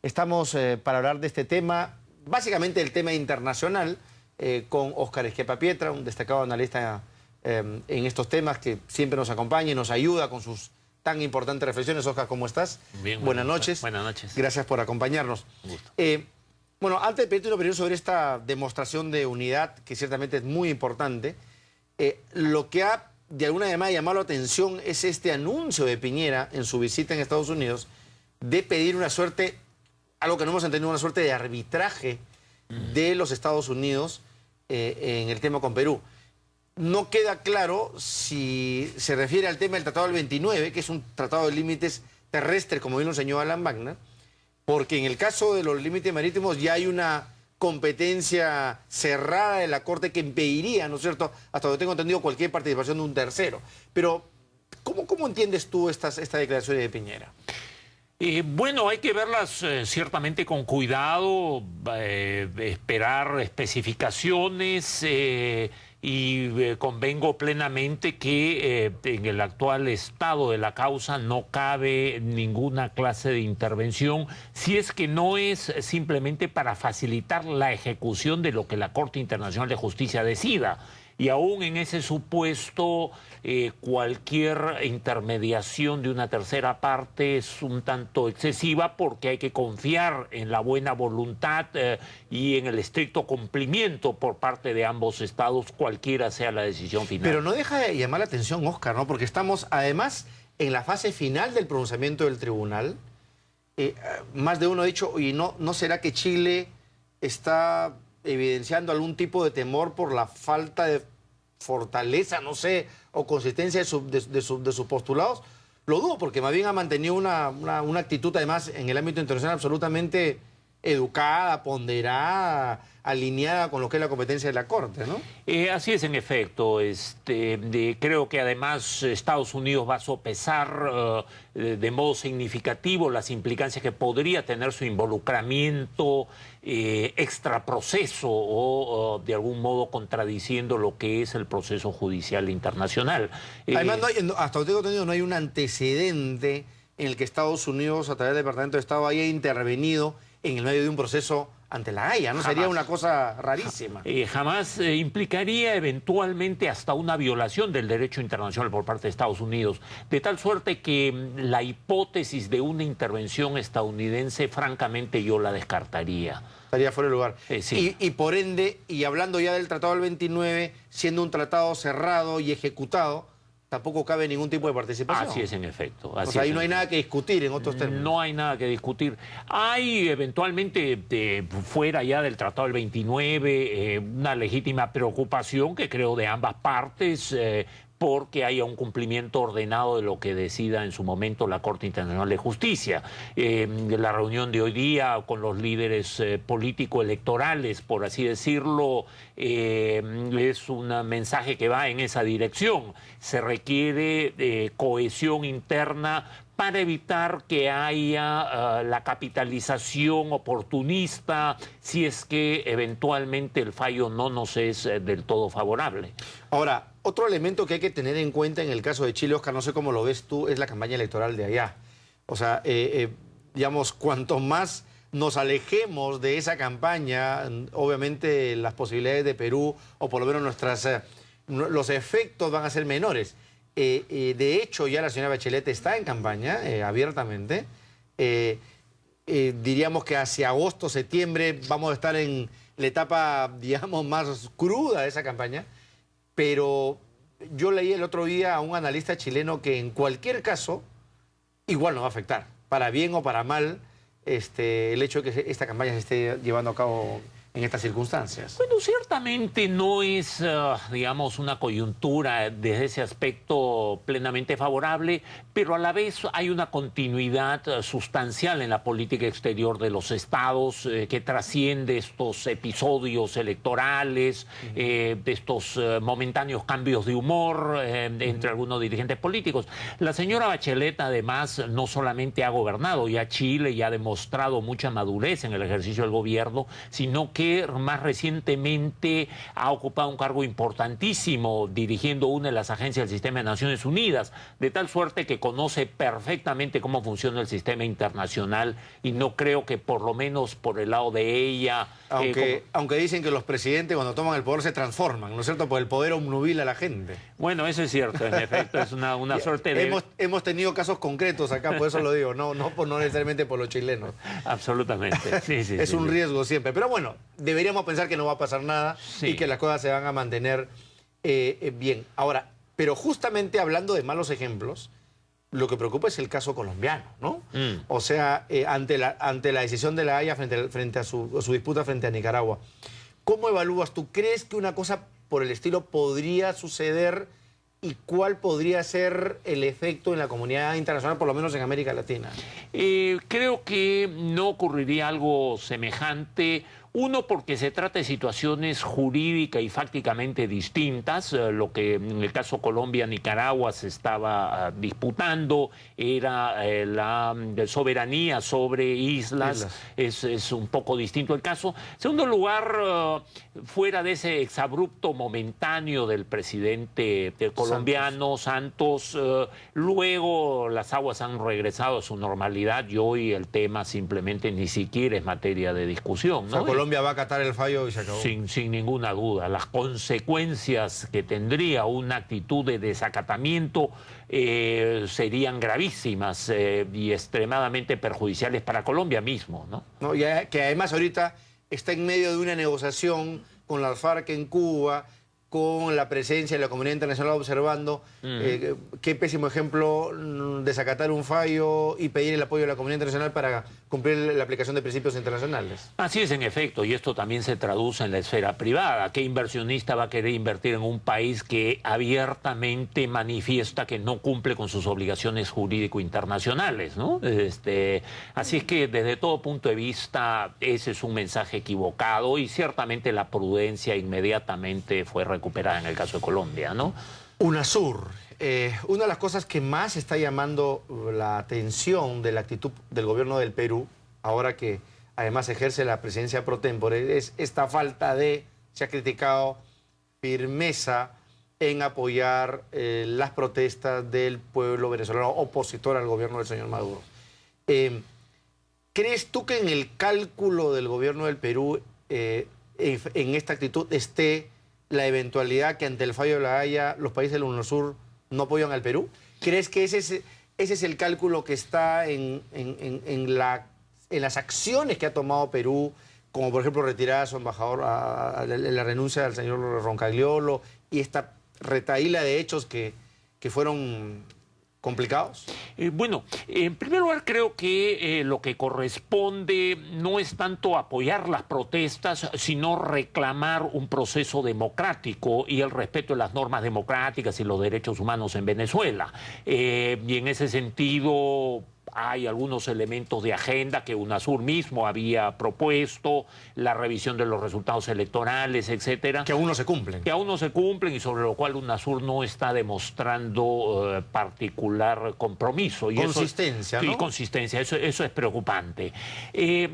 Estamos para hablar de este tema, básicamente el tema internacional, con Óscar Esquepapietra, un destacado analista en estos temas que siempre nos acompaña y nos ayuda con sus tan importantes reflexiones. Óscar, ¿cómo estás? Bien, buenas noches. Buenas noches. Gracias por acompañarnos. Un gusto. Bueno, antes de pedirte una opinión sobre esta demostración de unidad, que ciertamente es muy importante, lo que ha de alguna manera llamado la atención es este anuncio de Piñera en su visita en Estados Unidos de pedir una suerte, algo que no hemos entendido, una suerte de arbitraje de los Estados Unidos en el tema con Perú. No queda claro si se refiere al tema del Tratado del 29, que es un tratado de límites terrestres, como bien lo enseñó Alan Wagner, porque en el caso de los límites marítimos ya hay una competencia cerrada de la Corte que impediría, ¿no es cierto?, hasta donde tengo entendido, cualquier participación de un tercero. Pero, ¿cómo entiendes tú esta declaración de Piñera? Bueno, hay que verlas ciertamente con cuidado, esperar especificaciones y convengo plenamente que en el actual estado de la causa no cabe ninguna clase de intervención si es que no es simplemente para facilitar la ejecución de lo que la Corte Internacional de Justicia decida. Y aún en ese supuesto, cualquier intermediación de una tercera parte es un tanto excesiva porque hay que confiar en la buena voluntad y en el estricto cumplimiento por parte de ambos estados, cualquiera sea la decisión final. Pero no deja de llamar la atención, Óscar, ¿no? Porque estamos además en la fase final del pronunciamiento del tribunal. Más de uno ha dicho, ¿y no será que Chile está evidenciando algún tipo de temor por la falta de fortaleza, no sé, o consistencia de sus postulados? Lo dudo, porque más bien ha mantenido una actitud, además, en el ámbito internacional absolutamente educada, ponderada, alineada con lo que es la competencia de la Corte, ¿no? Así es, en efecto. Creo que además Estados Unidos va a sopesar de modo significativo las implicancias que podría tener su involucramiento extraproceso o de algún modo contradiciendo lo que es el proceso judicial internacional. Además, hasta donde tengo entendido, no hay un antecedente en el que Estados Unidos, a través del Departamento de Estado, haya intervenido en el medio de un proceso ante la Haya, ¿no? Jamás. Sería una cosa rarísima. Jamás implicaría eventualmente hasta una violación del derecho internacional por parte de Estados Unidos, de tal suerte que la hipótesis de una intervención estadounidense, francamente, yo la descartaría. Estaría fuera de lugar. Sí. Y por ende, y hablando ya del Tratado del 29, siendo un tratado cerrado y ejecutado, tampoco cabe ningún tipo de participación. Así es, en efecto. O sea, ahí no hay nada que discutir, en otros términos. No hay nada que discutir. Hay eventualmente, fuera ya del Tratado del 29, una legítima preocupación que creo de ambas partes, porque haya un cumplimiento ordenado de lo que decida en su momento la Corte Internacional de Justicia. La reunión de hoy día con los líderes político-electorales, por así decirlo, es un mensaje que va en esa dirección. Se requiere cohesión interna para evitar que haya la capitalización oportunista si es que eventualmente el fallo no nos es del todo favorable. Ahora, otro elemento que hay que tener en cuenta en el caso de Chile, Óscar, no sé cómo lo ves tú, es la campaña electoral de allá. O sea, digamos, cuanto más nos alejemos de esa campaña, obviamente las posibilidades de Perú, o por lo menos los efectos van a ser menores. De hecho, ya la señora Bachelet está en campaña abiertamente. Diríamos que hacia agosto, septiembre vamos a estar en la etapa, digamos, más cruda de esa campaña. Pero yo leí el otro día a un analista chileno que en cualquier caso igual nos va a afectar, para bien o para mal, el hecho de que esta campaña se esté llevando a cabo en estas circunstancias. Bueno, ciertamente no es, digamos, una coyuntura desde ese aspecto plenamente favorable, pero a la vez hay una continuidad sustancial en la política exterior de los estados que trasciende estos episodios electorales, de estos momentáneos cambios de humor entre algunos dirigentes políticos. La señora Bachelet, además, no solamente ha gobernado ya Chile y ha demostrado mucha madurez en el ejercicio del gobierno, sino que que más recientemente ha ocupado un cargo importantísimo dirigiendo una de las agencias del sistema de Naciones Unidas, de tal suerte que conoce perfectamente cómo funciona el sistema internacional y no creo que por lo menos por el lado de ella... Aunque dicen que los presidentes cuando toman el poder se transforman, ¿no es cierto? Porque el poder obnubila a la gente. Bueno, eso es cierto, en efecto, es una suerte de... Hemos tenido casos concretos acá, por eso lo digo, no necesariamente por los chilenos. Absolutamente, sí, sí. Es un riesgo siempre, pero bueno, deberíamos pensar que no va a pasar nada y que las cosas se van a mantener bien. Ahora, pero justamente hablando de malos ejemplos, lo que preocupa es el caso colombiano, ¿no? O sea, ante la decisión de La Haya frente a su disputa frente a Nicaragua, ¿cómo evalúas tú? ¿Crees que una cosa por el estilo podría suceder y cuál podría ser el efecto en la comunidad internacional, por lo menos en América Latina? Creo que no ocurriría algo semejante. Uno, porque se trata de situaciones jurídicas y fácticamente distintas. Lo que en el caso Colombia-Nicaragua se estaba disputando era la soberanía sobre islas. Es un poco distinto el caso. En segundo lugar, fuera de ese exabrupto momentáneo del presidente colombiano Santos, luego las aguas han regresado a su normalidad y hoy el tema simplemente ni siquiera es materia de discusión, ¿no? O sea, Colombia va a acatar el fallo y se acabó. Sin ninguna duda. Las consecuencias que tendría una actitud de desacatamiento serían gravísimas y extremadamente perjudiciales para Colombia mismo, ¿no? No, que además ahorita está en medio de una negociación con las FARC en Cuba, con la presencia de la comunidad internacional observando. Qué pésimo ejemplo desacatar un fallo y pedir el apoyo de la comunidad internacional para cumplir la aplicación de principios internacionales. Así es, en efecto, y esto también se traduce en la esfera privada. ¿Qué inversionista va a querer invertir en un país que abiertamente manifiesta que no cumple con sus obligaciones jurídico-internacionales, ¿no? Así es que desde todo punto de vista ese es un mensaje equivocado y ciertamente la prudencia inmediatamente fue recuperada en el caso de Colombia, ¿no? UNASUR, una de las cosas que más está llamando la atención de la actitud del gobierno del Perú, ahora que además ejerce la presidencia pro tempore, es esta falta de, se ha criticado, firmeza en apoyar las protestas del pueblo venezolano opositor al gobierno del señor Maduro. ¿Crees tú que en el cálculo del gobierno del Perú, en esta actitud, esté la eventualidad que ante el fallo de La Haya los países del UNASUR no apoyan al Perú? ¿Crees que ese es el cálculo que está en las acciones que ha tomado Perú, como por ejemplo retirar a su embajador, la renuncia del señor Roncagliolo y esta retahíla de hechos que fueron complicados? Bueno, en primer lugar creo que lo que corresponde no es tanto apoyar las protestas, sino reclamar un proceso democrático y el respeto de las normas democráticas y los derechos humanos en Venezuela. Y en ese sentido hay algunos elementos de agenda que UNASUR mismo había propuesto, la revisión de los resultados electorales, etcétera. Que aún no se cumplen. Que aún no se cumplen y sobre lo cual UNASUR no está demostrando particular compromiso. Y consistencia, eso, ¿no? Sí, consistencia, eso es preocupante.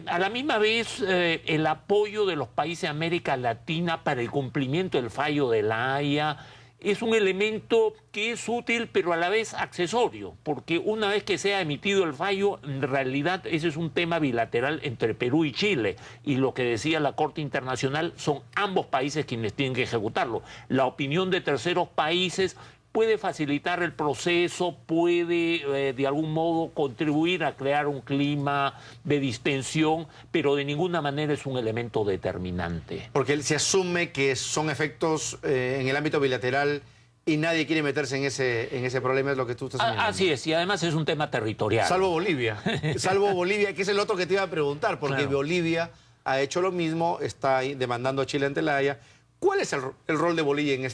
A la misma vez, el apoyo de los países de América Latina para el cumplimiento del fallo de La Haya es un elemento que es útil, pero a la vez accesorio, porque una vez que se ha emitido el fallo, en realidad ese es un tema bilateral entre Perú y Chile, y lo que decía la Corte Internacional son ambos países quienes tienen que ejecutarlo. La opinión de terceros países puede facilitar el proceso, puede de algún modo contribuir a crear un clima de distensión, pero de ninguna manera es un elemento determinante. Porque se asume que son efectos en el ámbito bilateral y nadie quiere meterse en ese problema, es lo que tú estás señalando. Así es, y además es un tema territorial. Salvo Bolivia, que es el otro que te iba a preguntar, porque claro, Bolivia ha hecho lo mismo, está demandando a Chile ante La Haya. ¿Cuál es el rol de Bolivia en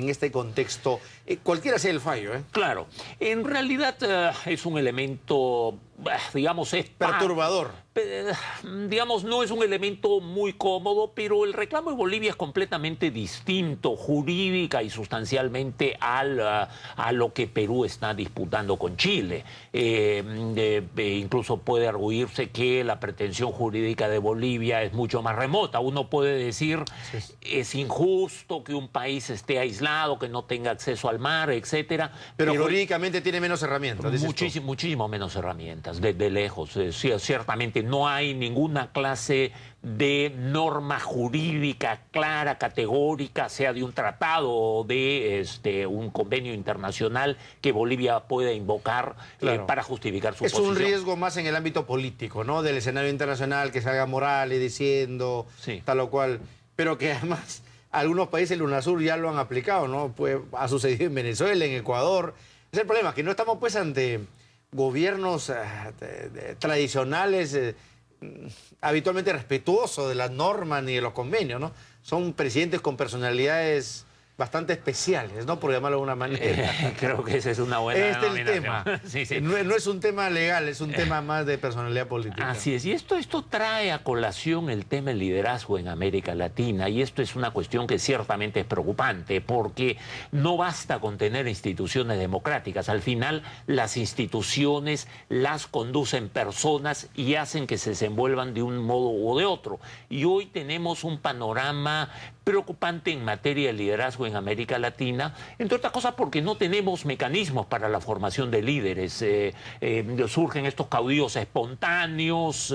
este contexto? Cualquiera sea el fallo, ¿eh? Claro. En realidad es un elemento digamos, es perturbador. Digamos, no es un elemento muy cómodo, pero el reclamo de Bolivia es completamente distinto, jurídica y sustancialmente a lo que Perú está disputando con Chile. Incluso puede arguirse que la pretensión jurídica de Bolivia es mucho más remota. Uno puede decir, es injusto que un país esté aislado, que no tenga acceso al mar, etcétera. Pero jurídicamente tiene menos herramientas. Muchísimo menos herramientas, desde lejos. Ciertamente no hay ninguna clase de norma jurídica clara, categórica, sea de un tratado o de un convenio internacional que Bolivia pueda invocar para justificar su posición. Es un riesgo más en el ámbito político, ¿no? Del escenario internacional, que salga Morales diciendo tal o cual, pero que además algunos países del UNASUR ya lo han aplicado, ¿no? Pues ha sucedido en Venezuela, en Ecuador. Es el problema, que no estamos pues ante gobiernos tradicionales, habitualmente respetuosos de las normas ni de los convenios, ¿no? Son presidentes con personalidades bastante especiales, ¿no? Por llamarlo de una manera. Creo que esa es una buena denominación. Este es el tema. No es un tema legal, es un tema más de personalidad política. Así es. Y esto trae a colación el tema del liderazgo en América Latina. Y esto es una cuestión que ciertamente es preocupante, porque no basta con tener instituciones democráticas. Al final, las instituciones las conducen personas y hacen que se desenvuelvan de un modo u de otro. Y hoy tenemos un panorama preocupante en materia de liderazgo en América Latina, entre otras cosas porque no tenemos mecanismos para la formación de líderes. Surgen estos caudillos espontáneos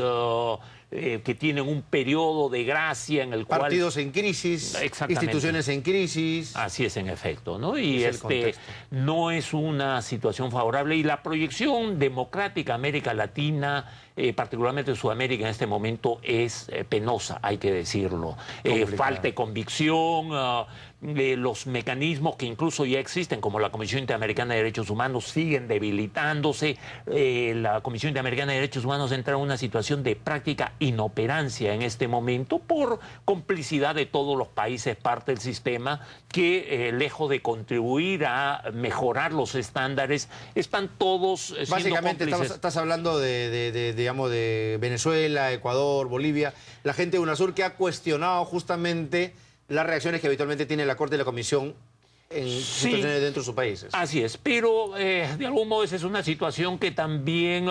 que tienen un periodo de gracia en el cual... Partidos en crisis, instituciones en crisis. Así es, en efecto, ¿no? Y no es una situación favorable. Y la proyección democrática a América Latina, particularmente Sudamérica en este momento, es penosa, hay que decirlo. Falta de convicción, los mecanismos que incluso ya existen, como la Comisión Interamericana de Derechos Humanos, siguen debilitándose. La Comisión Interamericana de Derechos Humanos entra en una situación de práctica inoperancia en este momento por complicidad de todos los países parte del sistema que, lejos de contribuir a mejorar los estándares, están todos siendo básicamente cómplices. Estás hablando digamos, de Venezuela, Ecuador, Bolivia, la gente de UNASUR que ha cuestionado justamente las reacciones que habitualmente tiene la Corte y la Comisión en situaciones dentro de sus países. Así es, pero de algún modo esa es una situación que también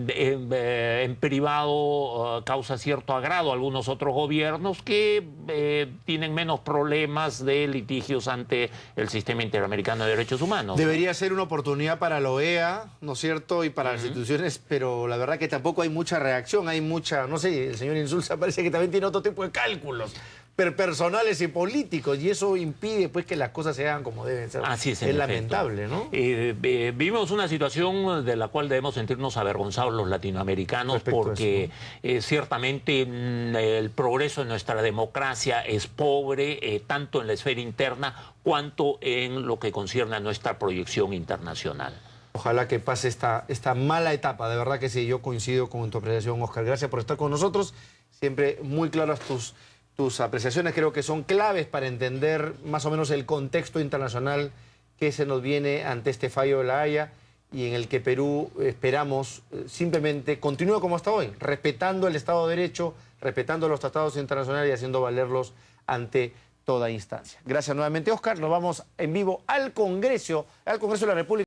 en privado causa cierto agrado a algunos otros gobiernos que tienen menos problemas de litigios ante el Sistema Interamericano de Derechos Humanos. Debería ser una oportunidad para la OEA, ¿no es cierto?, y para las instituciones, pero la verdad que tampoco hay mucha reacción, hay mucha, no sé, el señor Insulza parece que también tiene otro tipo de cálculos personales y políticos, y eso impide pues que las cosas se hagan como deben ser. Así es, es lamentable, ¿no? Vivimos una situación de la cual debemos sentirnos avergonzados los latinoamericanos respecto porque ciertamente el progreso de nuestra democracia es pobre, tanto en la esfera interna cuanto en lo que concierne a nuestra proyección internacional. Ojalá que pase esta mala etapa, de verdad que sí, yo coincido con tu apreciación, Oscar. Gracias por estar con nosotros, siempre muy claras tus apreciaciones, creo que son claves para entender más o menos el contexto internacional que se nos viene ante este fallo de La Haya y en el que Perú, esperamos, simplemente continúe como hasta hoy, respetando el Estado de Derecho, respetando los tratados internacionales y haciendo valerlos ante toda instancia. Gracias nuevamente, Oscar. Nos vamos en vivo al Congreso de la República.